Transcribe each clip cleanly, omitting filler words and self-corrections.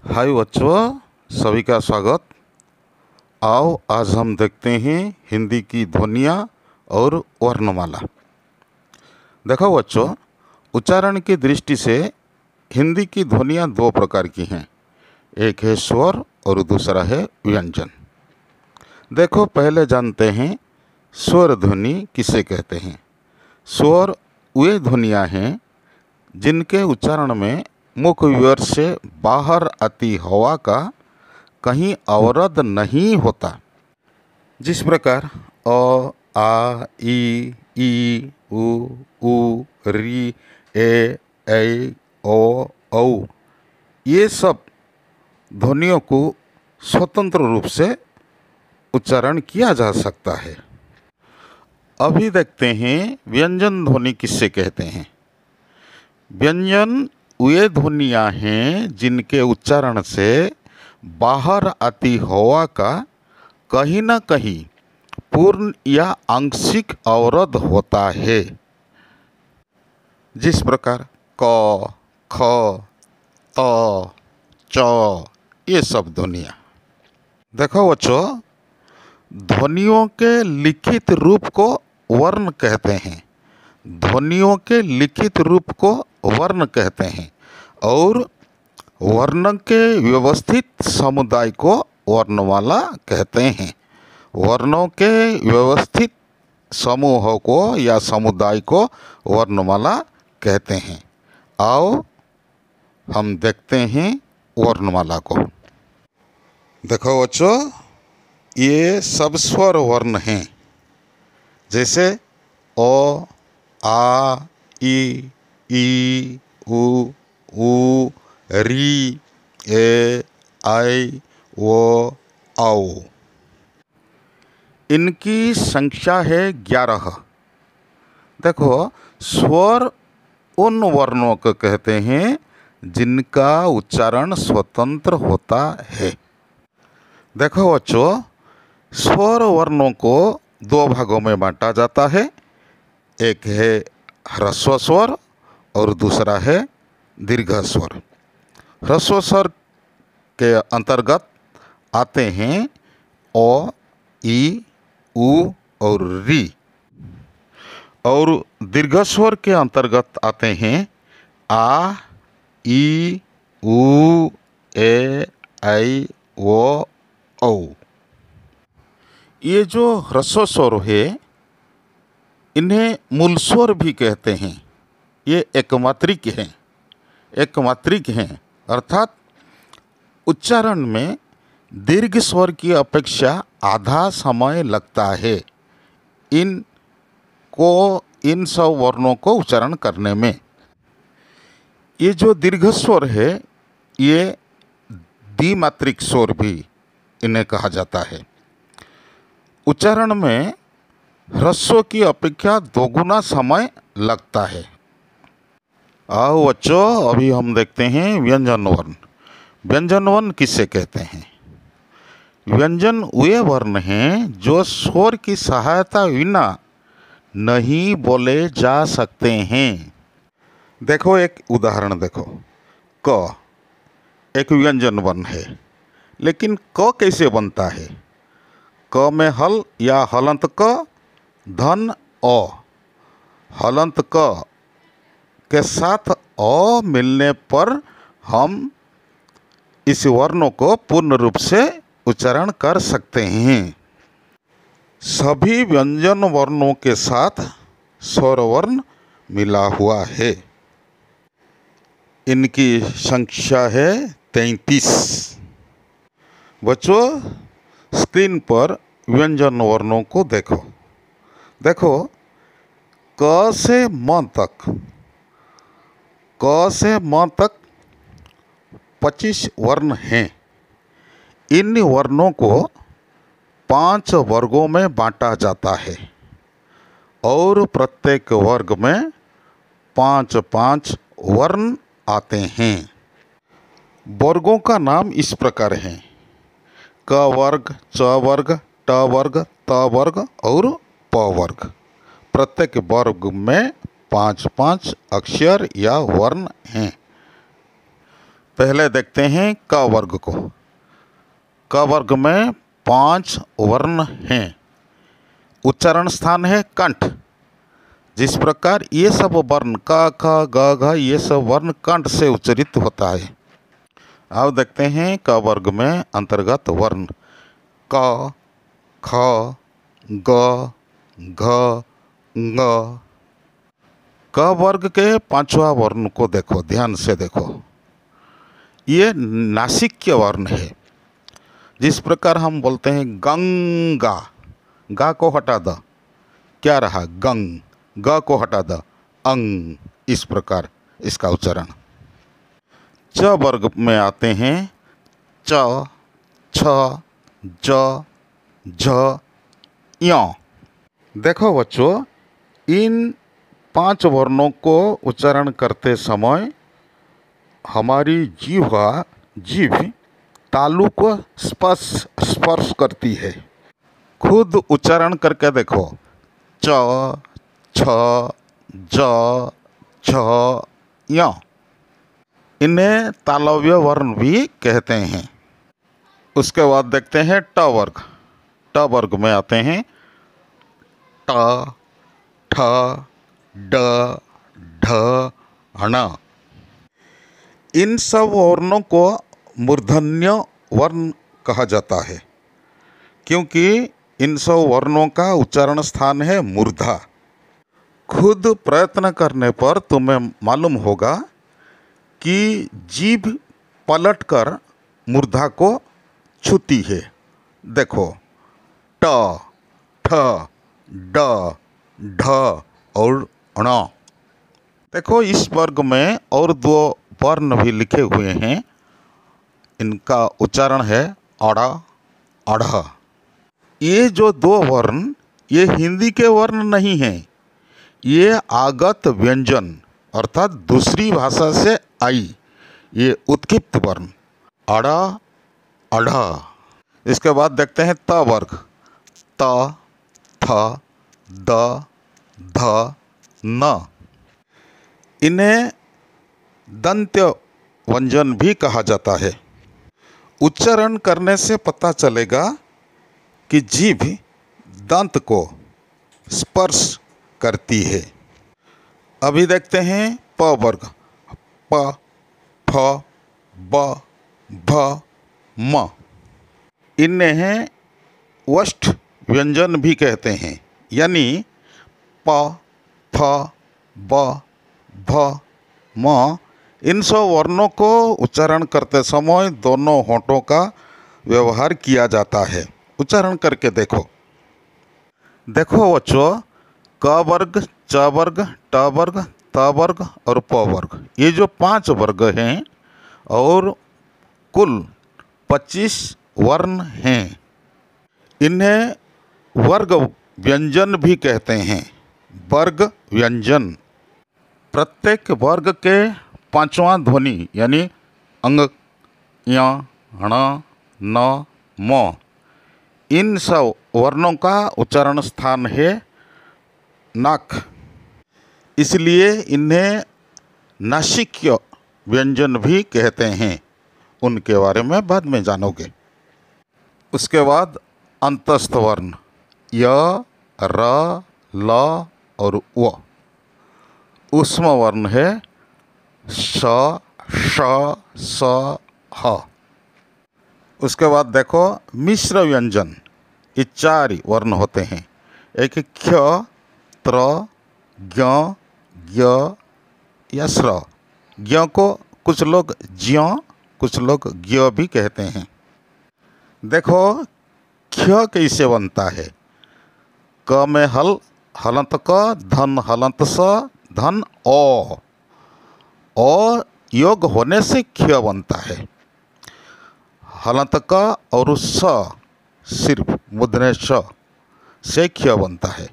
हाय बच्चों, सभी का स्वागत। आओ आज हम देखते हैं हिंदी की ध्वनियाँ और वर्णमाला। देखो बच्चों, उच्चारण की दृष्टि से हिंदी की ध्वनियाँ दो प्रकार की हैं। एक है स्वर और दूसरा है व्यंजन। देखो पहले जानते हैं स्वर ध्वनि किसे कहते हैं। स्वर वे ध्वनियाँ हैं जिनके उच्चारण में मुख विवर से बाहर आती हवा का कहीं अवरोध नहीं होता। जिस प्रकार अ, आ, ई, उ, री, ऐ, ओ, औ ये सब ध्वनियों को स्वतंत्र रूप से उच्चारण किया जा सकता है। अभी देखते हैं व्यंजन ध्वनि किससे कहते हैं। व्यंजन वे ध्वनियाँ हैं जिनके उच्चारण से बाहर आती हवा का कहीं न कहीं पूर्ण या आंशिक अवरोध होता है। जिस प्रकार क, ख, त, च ये सब ध्वनियाँ। देखो बच्चों, ध्वनियों के लिखित रूप को वर्ण कहते हैं। ध्वनियों के लिखित रूप को वर्ण कहते हैं और वर्ण के व्यवस्थित समुदाय को वर्णमाला कहते हैं। वर्णों के व्यवस्थित समूह को या समुदाय को वर्णमाला कहते हैं। आओ हम देखते हैं वर्णमाला को। देखो बच्चों, ये सब स्वर वर्ण हैं, जैसे ओ, आ, ई, उ, री, ए, आई, ओ, औ। इनकी संख्या है 11। देखो, स्वर उन वर्णों को कहते हैं जिनका उच्चारण स्वतंत्र होता है। देखो बच्चों, स्वर वर्णों को दो भागों में बांटा जाता है। एक है ह्रस्व स्वर और दूसरा है दीर्घ स्वर। ह्रस्व स्वर के अंतर्गत आते हैं ओ, ई, उ और री, और दीर्घ स्वर के अंतर्गत आते हैं आ, ई, उ, ए, ऐ, ओ, औ। ये जो ह्रस्व स्वर है इन्हें मूल स्वर भी कहते हैं। ये एकमात्रिक हैं। एकमात्रिक हैं अर्थात उच्चारण में दीर्घ स्वर की अपेक्षा आधा समय लगता है इन सब वर्णों को उच्चारण करने में। ये जो दीर्घ स्वर है ये द्विमात्रिक स्वर भी इन्हें कहा जाता है। उच्चारण में ह्रस्व की अपेक्षा दोगुना समय लगता है। आओ बच्चों, अभी हम देखते हैं व्यंजन वर्ण। व्यंजन वर्ण किससे कहते हैं। व्यंजन वे वर्ण हैं जो स्वर की सहायता बिना नहीं बोले जा सकते हैं। देखो एक उदाहरण देखो। क एक व्यंजन वर्ण है, लेकिन क कैसे बनता है। क में हल या हलंत क, धन अ। हलंत क के साथ अ मिलने पर हम इस वर्णों को पूर्ण रूप से उच्चारण कर सकते हैं। सभी व्यंजन वर्णों के साथ स्वर वर्ण मिला हुआ है। इनकी संख्या है 33। बच्चों, स्क्रीन पर व्यंजन वर्णों को देखो। देखो, क से म तक, क से म तक 25 वर्ण हैं। इन वर्णों को 5 वर्गों में बांटा जाता है और प्रत्येक वर्ग में 5-5 वर्ण आते हैं। वर्गों का नाम इस प्रकार है: क वर्ग, च वर्ग, ट वर्ग, त वर्ग और प वर्ग। प्रत्येक वर्ग में 5-5 अक्षर या वर्ण हैं। पहले देखते हैं क वर्ग को। क वर्ग में 5 वर्ण हैं। उच्चारण स्थान है कंठ। जिस प्रकार ये सब वर्ण क ख ग घ ये सब वर्ण कंठ से उच्चरित होता है। अब देखते हैं क वर्ग में अंतर्गत वर्ण क ख ग घ ङ। क वर्ग के 5वां वर्ण को देखो, ध्यान से देखो। ये नासिक्य वर्ण है। जिस प्रकार हम बोलते हैं गंगा, गा को हटा द, क्या रहा गंग, ग को हटा द अंग। इस प्रकार इसका उच्चारण। च वर्ग में आते हैं च, छ, ज, झ, य। देखो बच्चों, इन 5 वर्णों को उच्चारण करते समय हमारी जीभ तालु को स्पर्श करती है। खुद उच्चारण करके देखो, च, छ, ज, झ, य। इन्हें तालव्य वर्ण भी कहते हैं। उसके बाद देखते हैं ट वर्ग। ट वर्ग में आते हैं ट, ठ, ड, ढ, ण। इन सब वर्णों को मूर्धन्य वर्ण कहा जाता है, क्योंकि इन सब वर्णों का उच्चारण स्थान है मूर्धा। खुद प्रयत्न करने पर तुम्हें मालूम होगा कि जीभ पलटकर मूर्धा को छूती है। देखो ट, ठ, ड, ढ और ण। देखो इस वर्ग में और 2 वर्ण भी लिखे हुए हैं। इनका उच्चारण है अड़, अढ़। ये जो 2 वर्ण, ये हिंदी के वर्ण नहीं हैं। ये आगत व्यंजन अर्थात दूसरी भाषा से आई ये उत्कीर्त वर्ण अड़, अढ़। इसके बाद देखते हैं त वर्ग। त, थ, द, ध, न। इन्हें दंत्य व्यंजन भी कहा जाता है। उच्चारण करने से पता चलेगा कि जीभ दंत को स्पर्श करती है। अभी देखते हैं प वर्ग। प, फ, ब, भ, म। इन्हें ओष्ठ व्यंजन भी कहते हैं, यानी प, फ, ब, भ, म। इन सब वर्णों को उच्चारण करते समय दोनों होंठों का व्यवहार किया जाता है। उच्चारण करके देखो। देखो बच्चों, क वर्ग, च वर्ग, ट वर्ग, त वर्ग और प वर्ग, ये जो 5 वर्ग हैं और कुल 25 वर्ण हैं। इन्हें वर्ग व्यंजन भी कहते हैं। वर्ग व्यंजन। प्रत्येक वर्ग के 5वां ध्वनि यानी अंग, य, ण, न, म। इन सब वर्णों का उच्चारण स्थान है नाक। इसलिए इन्हें नासिक्य व्यंजन भी कहते हैं। उनके बारे में बाद में जानोगे। उसके बाद अंतस्थ वर्ण य, र, ल और व। ऊष्म वर्ण है श, श, स, ह। उसके बाद देखो मिश्र व्यंजन। ये 4 वर्ण होते हैं। एक क्ष, त्र, ज्ञ, ज्ञ या स्र। ज्ञ को कुछ लोग ज्ञ, कुछ लोग ज्ञ भी कहते हैं। देखो क्ष कैसे बनता है। क में हल, हलंत क, धन हलंत स, धन ओ योग होने से क्ष बनता है। हलंत क और स सिर्फ मुद्रे स से क्ष बनता है।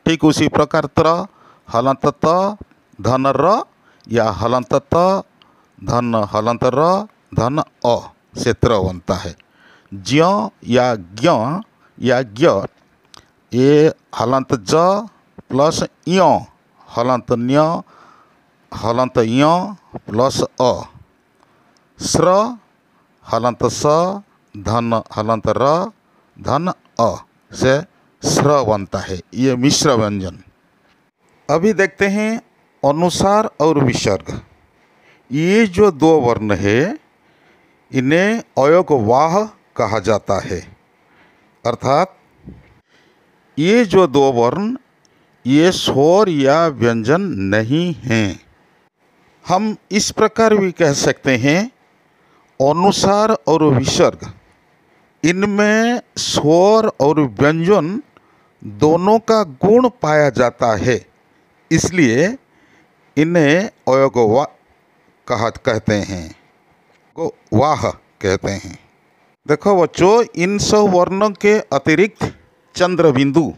ठीक उसी प्रकार त्र, हलंत त, धन र या हलंत त, धन हलंत र, धन अ से त्र बनता है। ज्ञ या ज्ञ या ज्ञ, ये हलंत ज प्लस य, हलंत न्य, हलंत य प्लस अ स्र हलंत स धन हलंत र धन अ से स्र बनता है। ये मिश्र व्यंजन। अभी देखते हैं अनुसार और विसर्ग। ये जो दो वर्ण है इन्हें अयोगवाह कहा जाता है। अर्थात ये जो दो वर्ण ये स्वर या व्यंजन नहीं हैं। हम इस प्रकार भी कह सकते हैं अनुसार और विसर्ग इनमें स्वर और व्यंजन दोनों का गुण पाया जाता है, इसलिए इन्हें अयोगवाह कहते हैं, वाह कहते हैं। देखो बच्चों, इन सब वर्णों के अतिरिक्त चंद्र बिंदु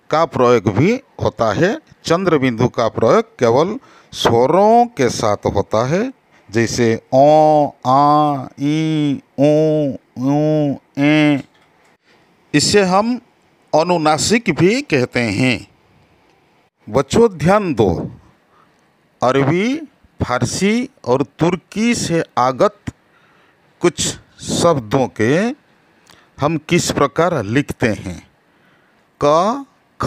का प्रयोग भी होता है। चंद्र बिंदु का प्रयोग केवल स्वरों के साथ होता है, जैसे ओ, आ, ई, ऊ, ऊ, ए। इसे हम अनुनासिक भी कहते हैं। बच्चों ध्यान दो, अरबी, फारसी और तुर्की से आगत कुछ शब्दों के हम किस प्रकार लिखते हैं। क, ख,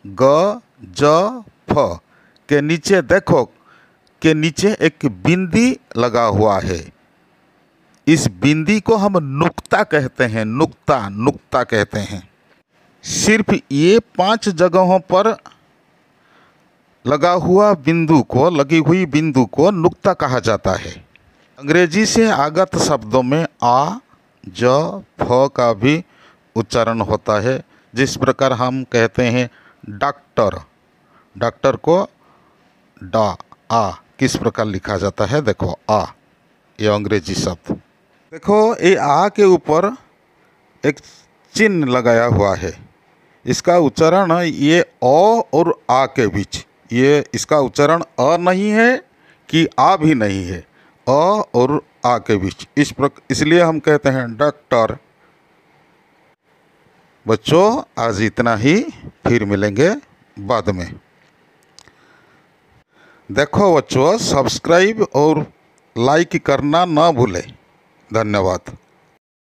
ग, ज, फ के नीचे देखो के नीचे एक बिंदी लगा हुआ है। इस बिंदी को हम नुक्ता कहते हैं। नुक्ता कहते हैं। सिर्फ ये 5 जगहों पर लगा हुआ बिंदु को लगी हुई बिंदु को नुक्ता कहा जाता है। अंग्रेजी से आगत शब्दों में आ, ज, फ का भी उच्चारण होता है। जिस प्रकार हम कहते हैं डॉक्टर, डॉक्टर को डा, आ किस प्रकार लिखा जाता है। देखो आ, ये अंग्रेजी शब्द। देखो ये आ के ऊपर एक चिन्ह लगाया हुआ है। इसका उच्चारण ये अ और आ के बीच, ये इसका उच्चारण अ नहीं है कि आ भी नहीं है, अ और आ के बीच। इसलिए हम कहते हैं डॉक्टर। बच्चों आज इतना ही, फिर मिलेंगे बाद में। देखो बच्चों, सब्सक्राइब और लाइक करना ना भूलें। धन्यवाद।